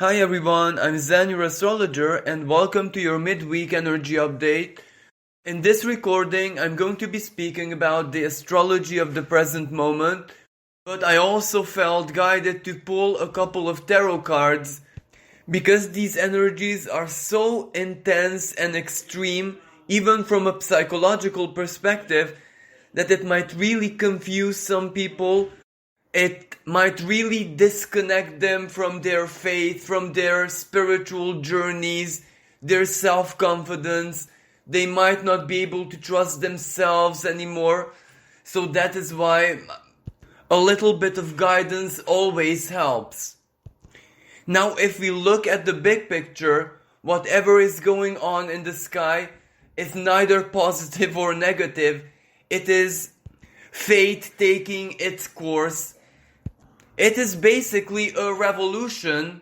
Hi everyone, I'm Zan, your astrologer, and welcome to your midweek energy update. In this recording, I'm going to be speaking about the astrology of the present moment, but I also felt guided to pull a couple of tarot cards because these energies are so intense and extreme, even from a psychological perspective, that it might really confuse some people. It might really disconnect them from their faith, from their spiritual journeys, their self-confidence. They might not be able to trust themselves anymore. So that is why a little bit of guidance always helps. Now, if we look at the big picture, whatever is going on in the sky is neither positive or negative. It is fate taking its course. It is basically a revolution,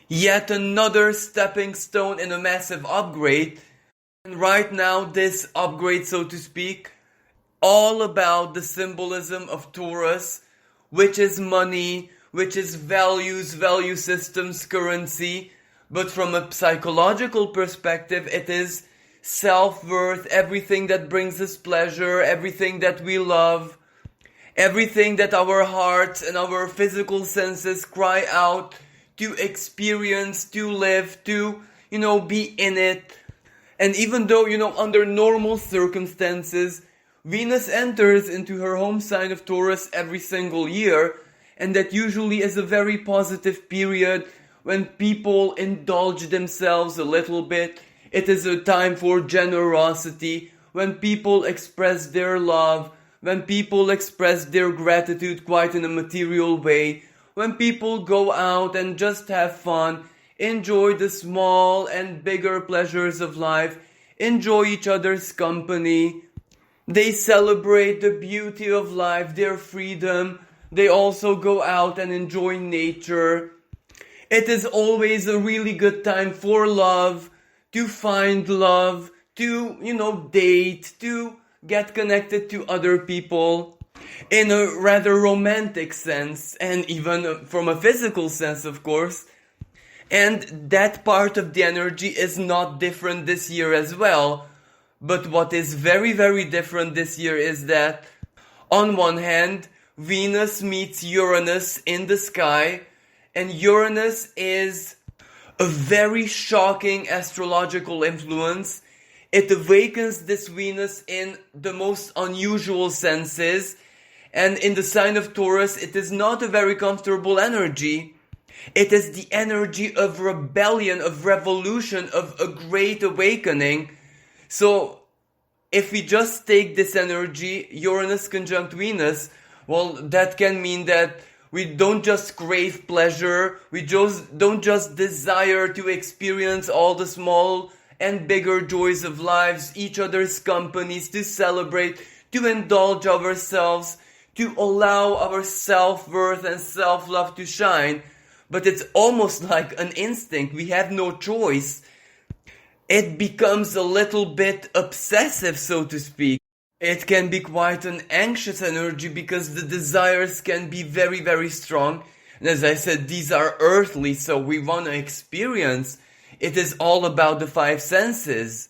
yet another stepping stone in a massive upgrade. And right now, this upgrade, so to speak, all about the symbolism of Taurus, which is money, which is values, value systems, currency. But from a psychological perspective, it is self-worth, everything that brings us pleasure, everything that we love. Everything that our hearts and our physical senses cry out to experience, to live, to, be in it. And even though, under normal circumstances, Venus enters into her home sign of Taurus every single year, and that usually is a very positive period when people indulge themselves a little bit. It is a time for generosity, when people express their love, when people express their gratitude quite in a material way, when people go out and just have fun, enjoy the small and bigger pleasures of life, enjoy each other's company, they celebrate the beauty of life, their freedom, they also go out and enjoy nature. It is always a really good time for love, to find love, to, date, to get connected to other people in a rather romantic sense, and even from a physical sense, of course. And that part of the energy is not different this year as well. But what is very, very different this year is that, on one hand, Venus meets Uranus in the sky, and Uranus is a very shocking astrological influence. It awakens this Venus in the most unusual senses, and in the sign of Taurus, it is not a very comfortable energy. It is the energy of rebellion, of revolution, of a great awakening. So, if we just take this energy, Uranus conjunct Venus, well, that can mean that we don't just crave pleasure, we just don't just desire to experience all the small and bigger joys of lives, each other's companies, to celebrate, to indulge ourselves, to allow our self-worth and self-love to shine. But it's almost like an instinct. We have no choice. It becomes a little bit obsessive, so to speak. It can be quite an anxious energy because the desires can be very, very strong. And as I said, these are earthly, so we want to experience. It is all about the five senses.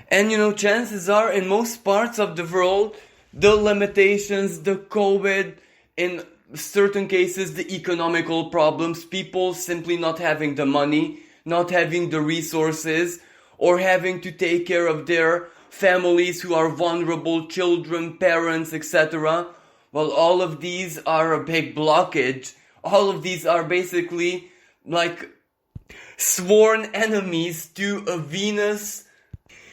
And chances are in most parts of the world, the limitations, the COVID, in certain cases, the economical problems, people simply not having the money, not having the resources, or having to take care of their families who are vulnerable, children, parents, etc. Well, all of these are a big blockage. All of these are basically like sworn enemies to a Venus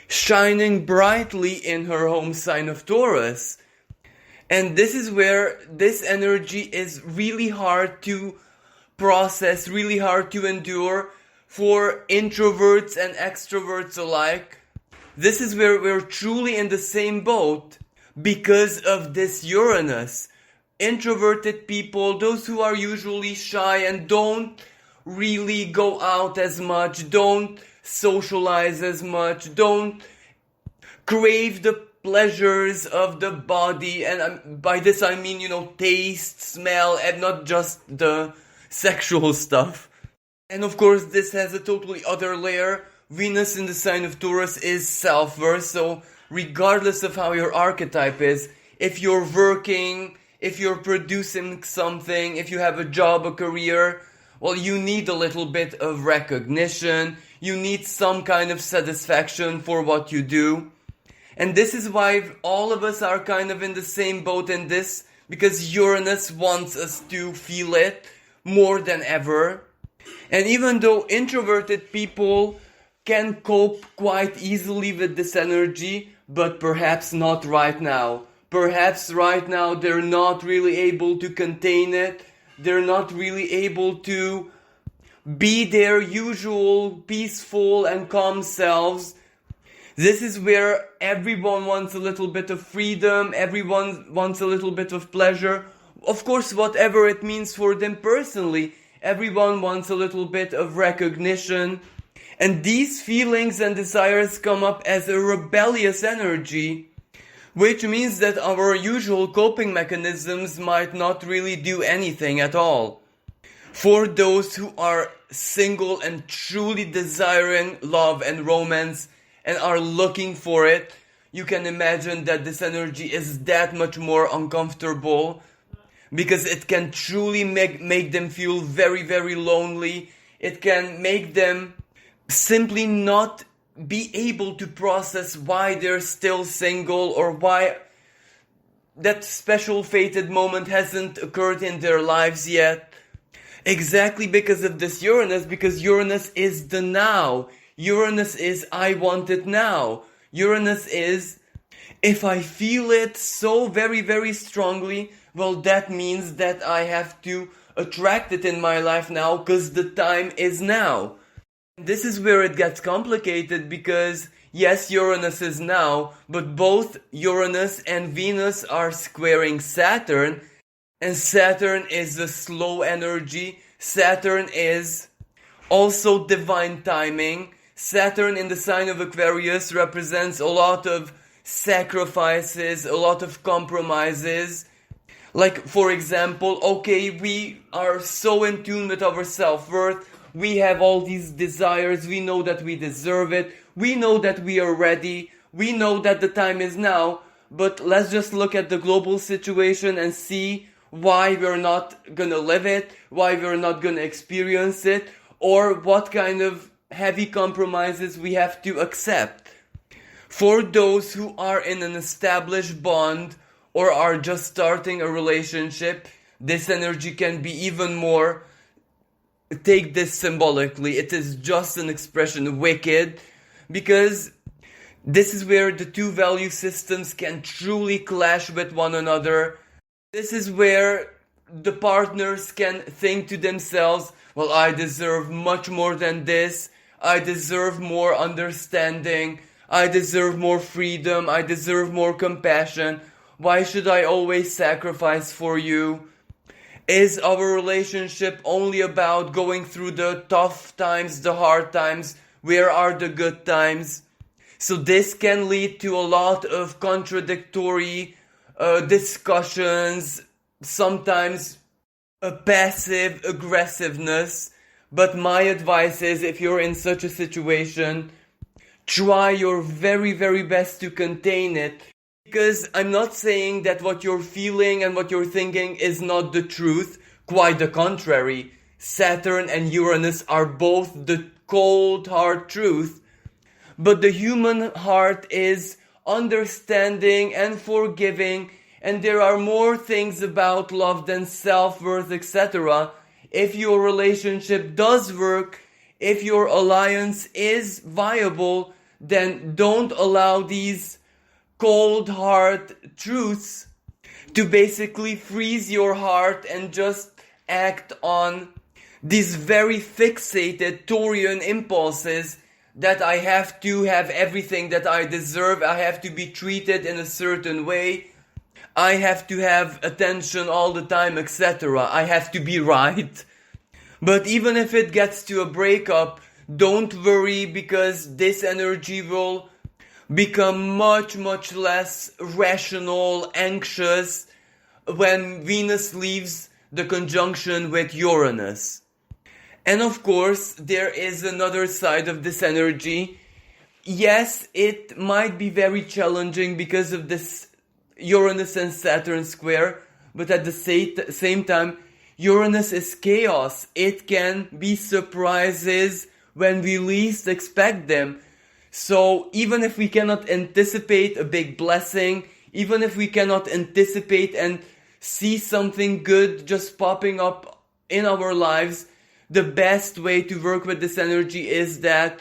shining brightly in her home sign of Taurus. And this is where this energy is really hard to process, really hard to endure for introverts and extroverts alike. This is where we're truly in the same boat because of this Uranus. Introverted people, those who are usually shy and don't really go out as much, don't socialize as much, don't crave the pleasures of the body, and by this I mean, taste, smell, and not just the sexual stuff. And of course, this has a totally other layer. Venus in the sign of Taurus is self-worth, so regardless of how your archetype is, if you're working, if you're producing something, if you have a job, a career, well, you need a little bit of recognition, you need some kind of satisfaction for what you do. And this is why all of us are kind of in the same boat in this, because Uranus wants us to feel it more than ever. And even though introverted people can cope quite easily with this energy, but perhaps not right now. Perhaps right now they're not really able to contain it. They're not really able to be their usual peaceful and calm selves. This is where everyone wants a little bit of freedom, everyone wants a little bit of pleasure. Of course, whatever it means for them personally, everyone wants a little bit of recognition. And these feelings and desires come up as a rebellious energy, which means that our usual coping mechanisms might not really do anything at all. For those who are single and truly desiring love and romance and are looking for it, you can imagine that this energy is that much more uncomfortable, because it can truly make them feel very, very lonely. It can make them simply not be able to process why they're still single, or why that special fated moment hasn't occurred in their lives yet. Exactly because of this Uranus, because Uranus is the now. Uranus is I want it now. Uranus is if I feel it so very, very strongly, well, that means that I have to attract it in my life now, because the time is now. This is where it gets complicated, because yes, Uranus is now, but both Uranus and Venus are squaring Saturn, and Saturn is a slow energy. Saturn is also divine timing. Saturn in the sign of Aquarius represents a lot of sacrifices, a lot of compromises. Like, for example, okay, we are so in tune with our self-worth. We have all these desires, we know that we deserve it, we know that we are ready, we know that the time is now, but let's just look at the global situation and see why we're not gonna live it, why we're not gonna experience it, or what kind of heavy compromises we have to accept. For those who are in an established bond or are just starting a relationship, this energy can be even more. Take this symbolically, it is just an expression, wicked, because this is where the two value systems can truly clash with one another. This is where the partners can think to themselves, well, I deserve much more than this, I deserve more understanding, I deserve more freedom, I deserve more compassion, why should I always sacrifice for you? Is our relationship only about going through the tough times, the hard times? Where are the good times? So this can lead to a lot of contradictory discussions, sometimes a passive aggressiveness. But my advice is, if you're in such a situation, try your very, very best to contain it. Because I'm not saying that what you're feeling and what you're thinking is not the truth. Quite the contrary. Saturn and Uranus are both the cold, hard truth. But the human heart is understanding and forgiving, and there are more things about love than self-worth, etc. If your relationship does work, if your alliance is viable, then don't allow these cold hard truths to basically freeze your heart and just act on these very fixated Taurian impulses that I have to have everything that I deserve, I have to be treated in a certain way, I have to have attention all the time, etc. I have to be right. But even if it gets to a breakup, don't worry, because this energy will become much, much less rational, anxious when Venus leaves the conjunction with Uranus. And of course, there is another side of this energy. Yes, it might be very challenging because of this Uranus and Saturn square, but at the same time, Uranus is chaos. It can be surprises when we least expect them. So even if we cannot anticipate a big blessing, even if we cannot anticipate and see something good just popping up in our lives, the best way to work with this energy is that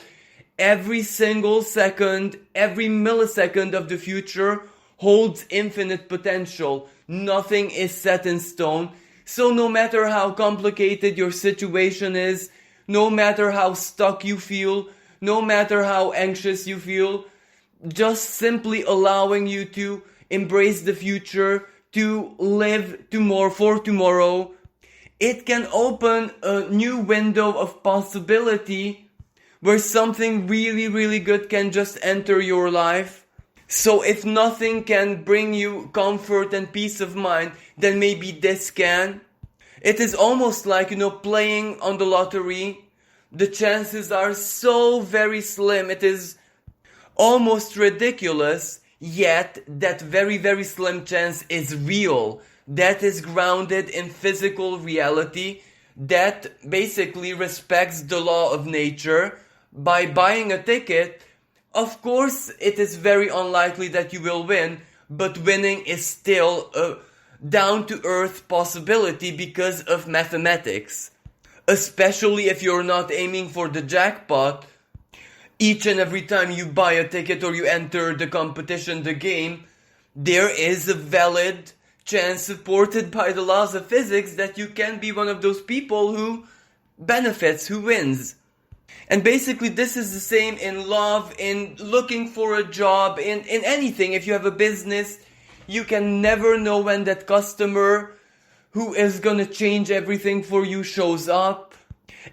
every single second, every millisecond of the future holds infinite potential. Nothing is set in stone. So no matter how complicated your situation is, no matter how stuck you feel, no matter how anxious you feel, just simply allowing you to embrace the future, to live for tomorrow, it can open a new window of possibility where something really, really good can just enter your life. So if nothing can bring you comfort and peace of mind, then maybe this can. It is almost like, playing on the lottery. The chances are so very slim. It is almost ridiculous. Yet that very, very slim chance is real. That is grounded in physical reality. That basically respects the law of nature. By buying a ticket, of course it is very unlikely that you will win, but winning is still a down-to-earth possibility because of mathematics. Especially if you're not aiming for the jackpot. Each and every time you buy a ticket or you enter the competition, the game, there is a valid chance supported by the laws of physics that you can be one of those people who benefits, who wins. And basically this is the same in love, in looking for a job, in anything. If you have a business, you can never know when that customer who is gonna change everything for you shows up.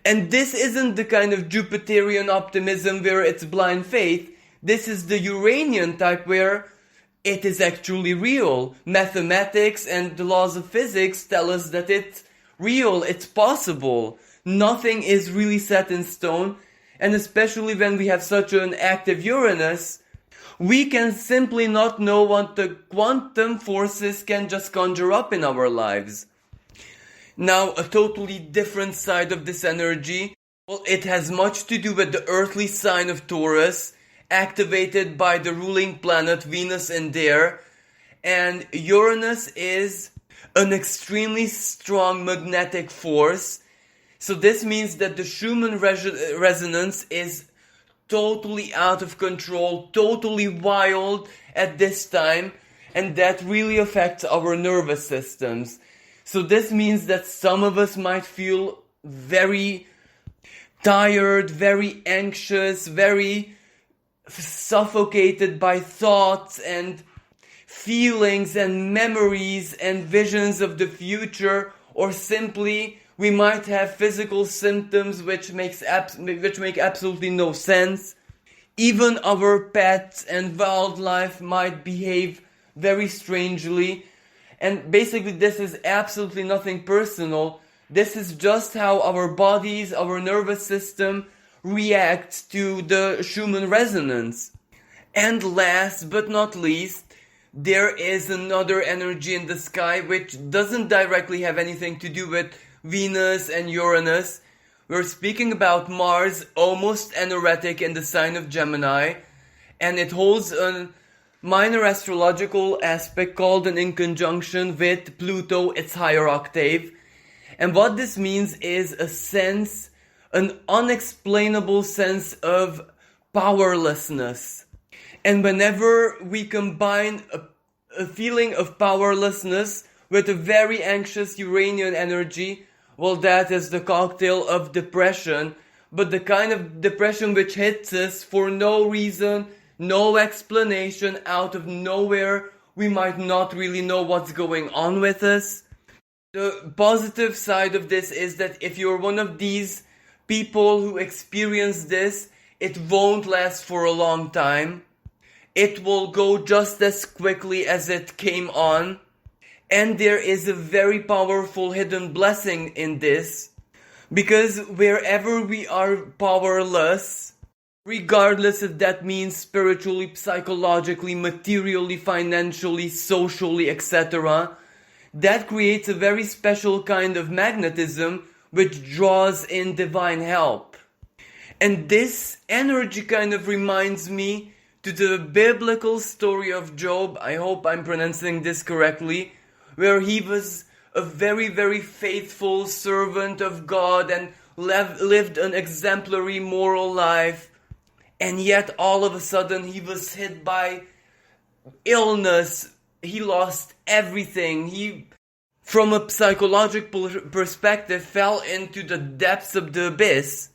And this isn't the kind of Jupiterian optimism where it's blind faith. This is the Uranian type where it is actually real. Mathematics and the laws of physics tell us that it's real, it's possible. Nothing is really set in stone. And especially when we have such an active Uranus, we can simply not know what the quantum forces can just conjure up in our lives. Now, a totally different side of this energy, well, it has much to do with the earthly sign of Taurus, activated by the ruling planet Venus in there. And Uranus is an extremely strong magnetic force. So this means that the Schumann resonance is totally out of control, totally wild at this time, and that really affects our nervous systems. So this means that some of us might feel very tired, very anxious, very suffocated by thoughts and feelings and memories and visions of the future, or simply we might have physical symptoms which make absolutely no sense. Even our pets and wildlife might behave very strangely. And basically this is absolutely nothing personal. This is just how our bodies, our nervous system reacts to the Schumann resonance. And last but not least, there is another energy in the sky which doesn't directly have anything to do with Venus and Uranus. We're speaking about Mars, almost anoretic in the sign of Gemini, and it holds a minor astrological aspect called an inconjunction with Pluto, its higher octave. And what this means is an unexplainable sense of powerlessness. And whenever we combine a feeling of powerlessness with a very anxious Uranian energy, well, that is the cocktail of depression, but the kind of depression which hits us for no reason, no explanation, out of nowhere. We might not really know what's going on with us. The positive side of this is that if you're one of these people who experience this, it won't last for a long time. It will go just as quickly as it came on. And there is a very powerful hidden blessing in this. Because wherever we are powerless, regardless if that means spiritually, psychologically, materially, financially, socially, etc., that creates a very special kind of magnetism which draws in divine help. And this energy kind of reminds me to the biblical story of Job. I hope I'm pronouncing this correctly, where he was a very, very faithful servant of God and lived an exemplary moral life. And yet all of a sudden he was hit by illness. He lost everything. He, from a psychological perspective, fell into the depths of the abyss.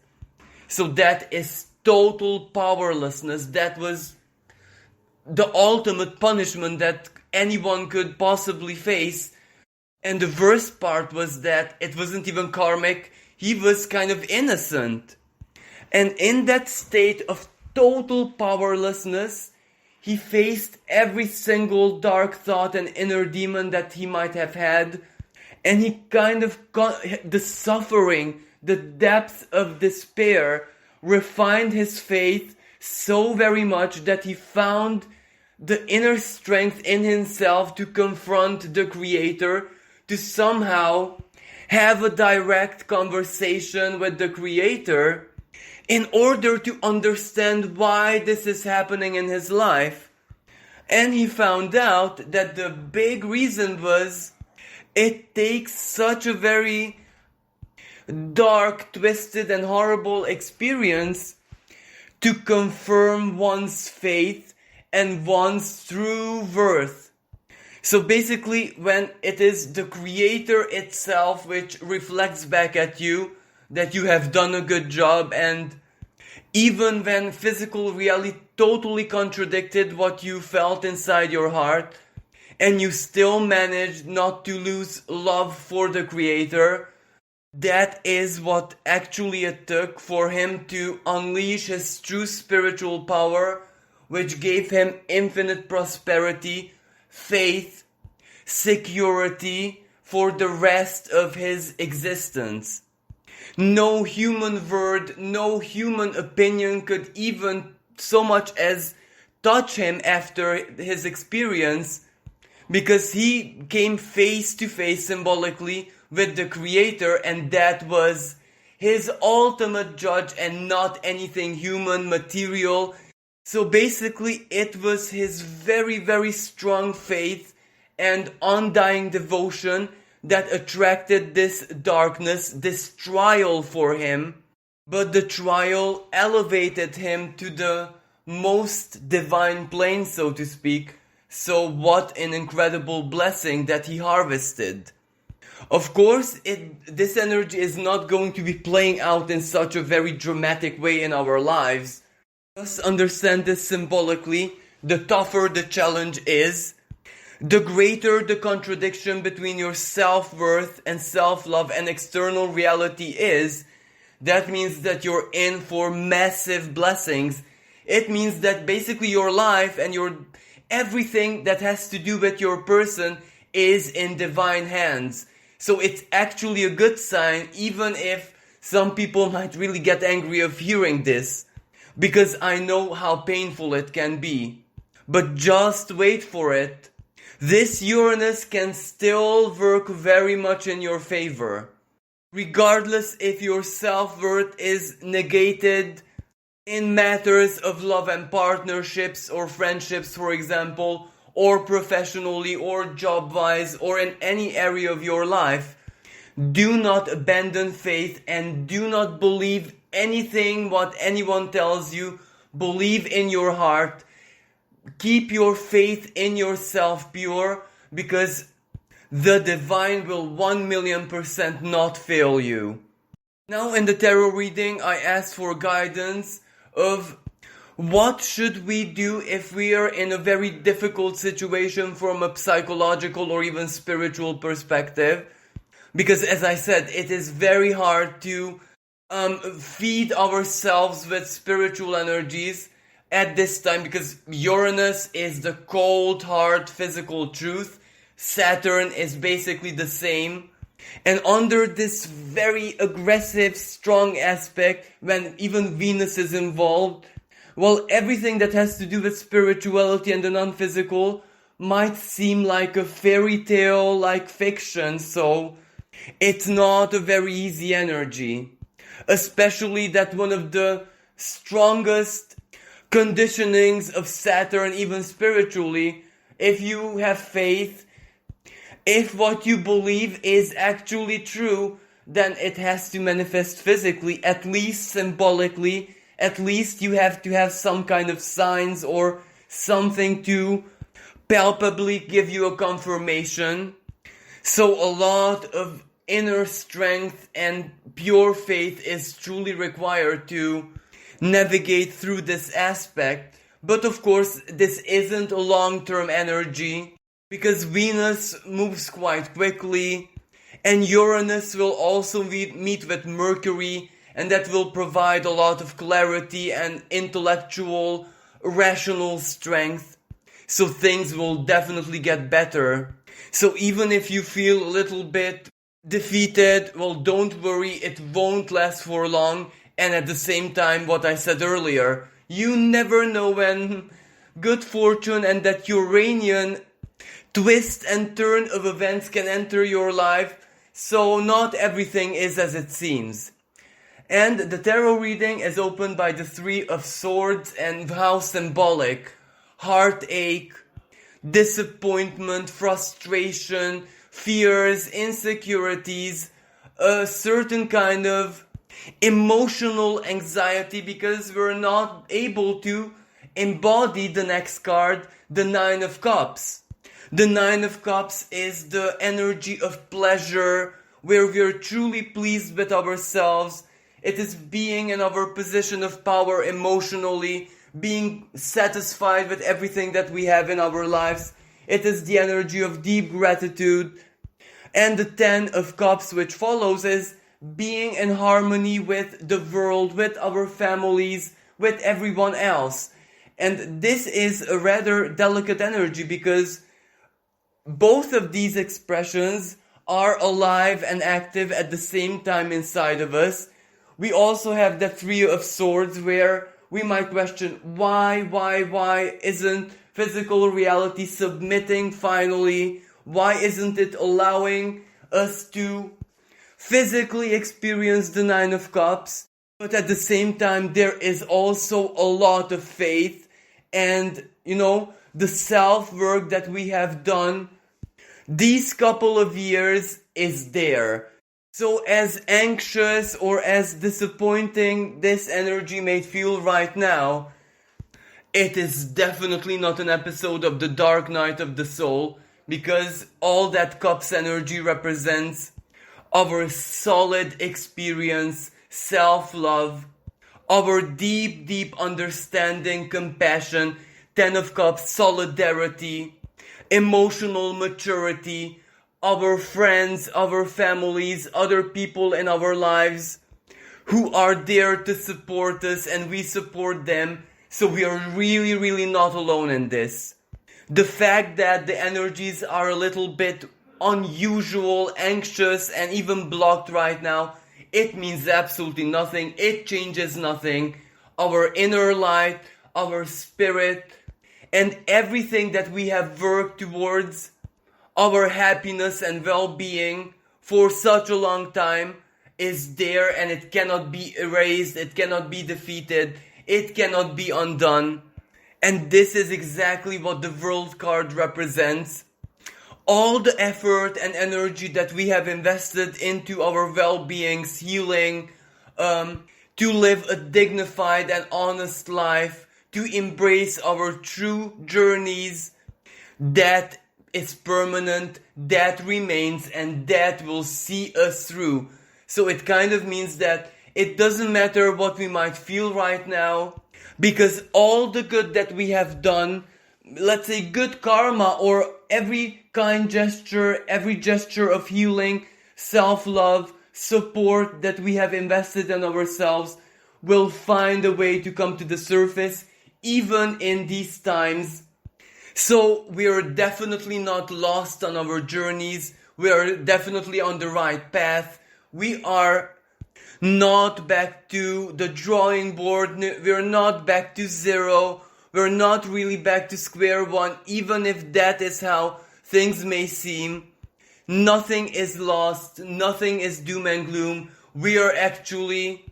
So that is total powerlessness. That was the ultimate punishment that anyone could possibly face. And the worst part was that it wasn't even karmic. He was kind of innocent. And in that state of total powerlessness, he faced every single dark thought and inner demon that he might have had. And he kind of got the suffering, the depth of despair, refined his faith so very much that he found the inner strength in himself to confront the Creator, to somehow have a direct conversation with the Creator in order to understand why this is happening in his life. And he found out that the big reason was it takes such a very dark, twisted, and horrible experience to confirm one's faith and one's true worth. So basically, when it is the Creator itself which reflects back at you that you have done a good job, and even when physical reality totally contradicted what you felt inside your heart, and you still managed not to lose love for the Creator, that is what actually it took for him to unleash his true spiritual power, which gave him infinite prosperity, faith, security for the rest of his existence. No human word, no human opinion could even so much as touch him after his experience, because he came face to face symbolically with the Creator, and that was his ultimate judge and not anything human, material. So basically it was his very, very strong faith and undying devotion that attracted this darkness, this trial for him. But the trial elevated him to the most divine plane, so to speak. So what an incredible blessing that he harvested. Of course, this energy is not going to be playing out in such a very dramatic way in our lives. Just understand this symbolically. The tougher the challenge is, the greater the contradiction between your self-worth and self-love and external reality is. That means that you're in for massive blessings. It means that basically your life and your everything that has to do with your person is in divine hands. So it's actually a good sign, even if some people might really get angry of hearing this, because I know how painful it can be. But just wait for it. This Uranus can still work very much in your favor. Regardless if your self-worth is negated in matters of love and partnerships or friendships, for example, or professionally or job-wise or in any area of your life, do not abandon faith and do not believe anything what anyone tells you. Believe in your heart. Keep your faith in yourself pure, because the divine will 1,000,000% not fail you. Now in the tarot reading, I asked for guidance of what should we do if we are in a very difficult situation from a psychological or even spiritual perspective. Because as I said, it is very hard to feed ourselves with spiritual energies at this time, because Uranus is the cold, hard, physical truth. Saturn is basically the same. And under this very aggressive, strong aspect, when even Venus is involved, well, everything that has to do with spirituality and the non-physical might seem like a fairy tale, like fiction, so it's not a very easy energy. Especially that one of the strongest conditionings of Saturn, even spiritually, if you have faith, if what you believe is actually true, then it has to manifest physically, at least symbolically. At least you have to have some kind of signs or something to palpably give you a confirmation. So a lot of inner strength and pure faith is truly required to navigate through this aspect. But of course, this isn't a long-term energy, because Venus moves quite quickly, and Uranus will also meet with Mercury, and that will provide a lot of clarity and intellectual, rational strength. So things will definitely get better. So even if you feel a little bit defeated, well, don't worry, it won't last for long. And at the same time, what I said earlier, you never know when good fortune and that Uranian twist and turn of events can enter your life. So not everything is as it seems. And the tarot reading is opened by the Three of Swords, and how symbolic. Heartache, disappointment, frustration, fears, insecurities, a certain kind of emotional anxiety because we're not able to embody the next card, the Nine of Cups. The Nine of Cups is the energy of pleasure, where we're truly pleased with ourselves. It is being in our position of power emotionally, being satisfied with everything that we have in our lives. It is the energy of deep gratitude. And the Ten of Cups, which follows, is being in harmony with the world, with our families, with everyone else. And this is a rather delicate energy because both of these expressions are alive and active at the same time inside of us. We also have the Three of Swords, where we might question why isn't physical reality submitting finally? Why isn't it allowing us to physically experience the Nine of Cups? But at the same time, there is also a lot of faith and, the self-work that we have done these couple of years is there. So as anxious or as disappointing this energy may feel right now, it is definitely not an episode of the Dark Night of the Soul, because all that Cups energy represents our solid experience, self-love, our deep understanding, compassion, Ten of Cups, solidarity, emotional maturity, our friends, our families, other people in our lives who are there to support us and we support them. So we are really not alone in this. The fact that the energies are a little bit unusual, anxious, and even blocked right now, it means absolutely nothing. It changes nothing. Our inner light, our spirit, and everything that we have worked towards, our happiness and well-being for such a long time is there, and it cannot be erased, it cannot be defeated, it cannot be undone. And this is exactly what the World card represents. All the effort and energy that we have invested into our well-being's healing, to live a dignified and honest life, to embrace our true journeys, that is permanent, that remains, and that will see us through. So it kind of means that it doesn't matter what we might feel right now, because all the good that we have done, let's say good karma, or every kind gesture, every gesture of healing, self-love, support that we have invested in ourselves, will find a way to come to the surface, even in these times. So we are definitely not lost on our journeys. We are definitely on the right path. We are not back to the drawing board. We're not back to zero. We're not really back to square one, even if that is how things may seem. Nothing is lost. Nothing is doom and gloom. We are actually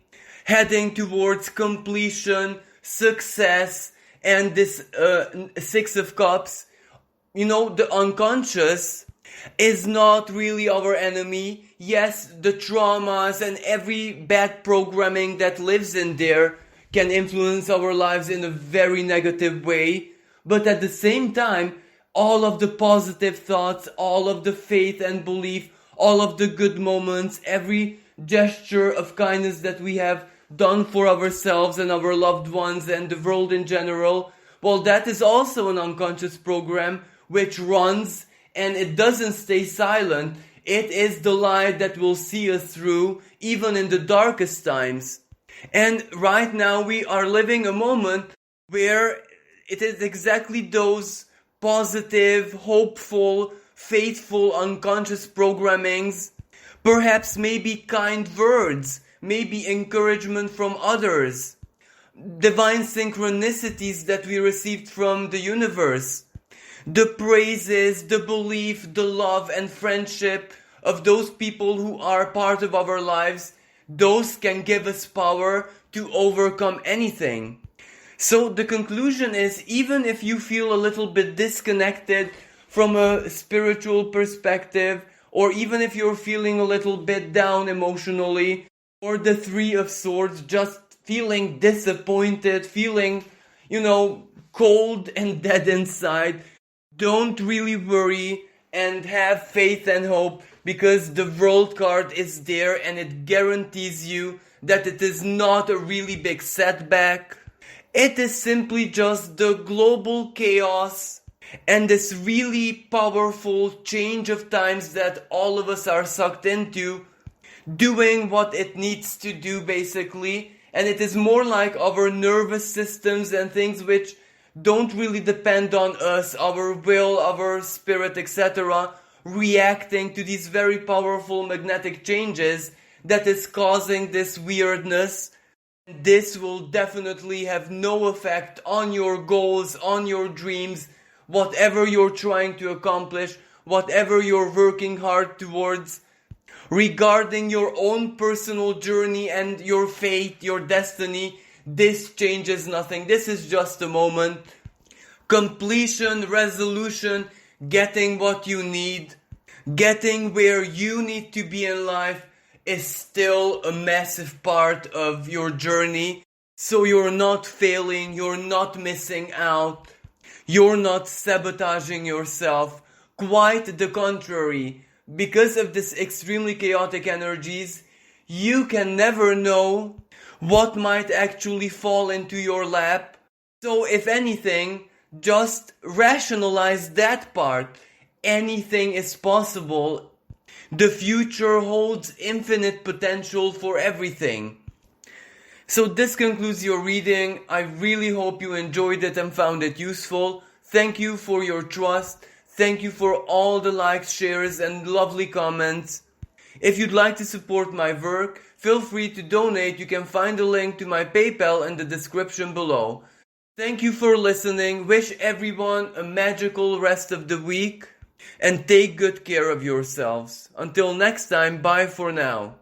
heading towards completion, success, and this Six of Cups. You know, the unconscious is not really our enemy. Yes, the traumas and every bad programming that lives in there can influence our lives in a very negative way. But at the same time, all of the positive thoughts, all of the faith and belief, all of the good moments, every gesture of kindness that we have done for ourselves and our loved ones and the world in general, well, that is also an unconscious program which runs, and it doesn't stay silent. It is the light that will see us through, even in the darkest times. And right now we are living a moment where it is exactly those positive, hopeful, faithful, unconscious programmings, perhaps maybe kind words, maybe encouragement from others, divine synchronicities that we received from the universe, the praises, the belief, the love and friendship of those people who are part of our lives. Those can give us power to overcome anything. So the conclusion is, even if you feel a little bit disconnected from a spiritual perspective, or even if you're feeling a little bit down emotionally, or the Three of Swords, just feeling disappointed, feeling, cold and dead inside, don't really worry and have faith and hope, because the World card is there and it guarantees you that it is not a really big setback. It is simply just the global chaos and this really powerful change of times that all of us are sucked into, doing what it needs to do basically. And it is more like our nervous systems and things which don't really depend on us, our will, our spirit, etc., reacting to these very powerful magnetic changes that is causing this weirdness. This will definitely have no effect on your goals, on your dreams, whatever you're trying to accomplish, whatever you're working hard towards, regarding your own personal journey and your fate, your destiny. This changes nothing. This is just a moment. Completion, resolution, getting what you need, getting where you need to be in life is still a massive part of your journey. So you're not failing, you're not missing out, you're not sabotaging yourself. Quite the contrary. Because of this extremely chaotic energies, you can never know what might actually fall into your lap. So if anything, just rationalize that part. Anything is possible. The future holds infinite potential for everything. So this concludes your reading. I really hope you enjoyed it and found it useful. Thank you for your trust. Thank you for all the likes, shares, and lovely comments. If you'd like to support my work, feel free to donate. You can find a link to my PayPal in the description below. Thank you for listening. Wish everyone a magical rest of the week and take good care of yourselves. Until next time, bye for now.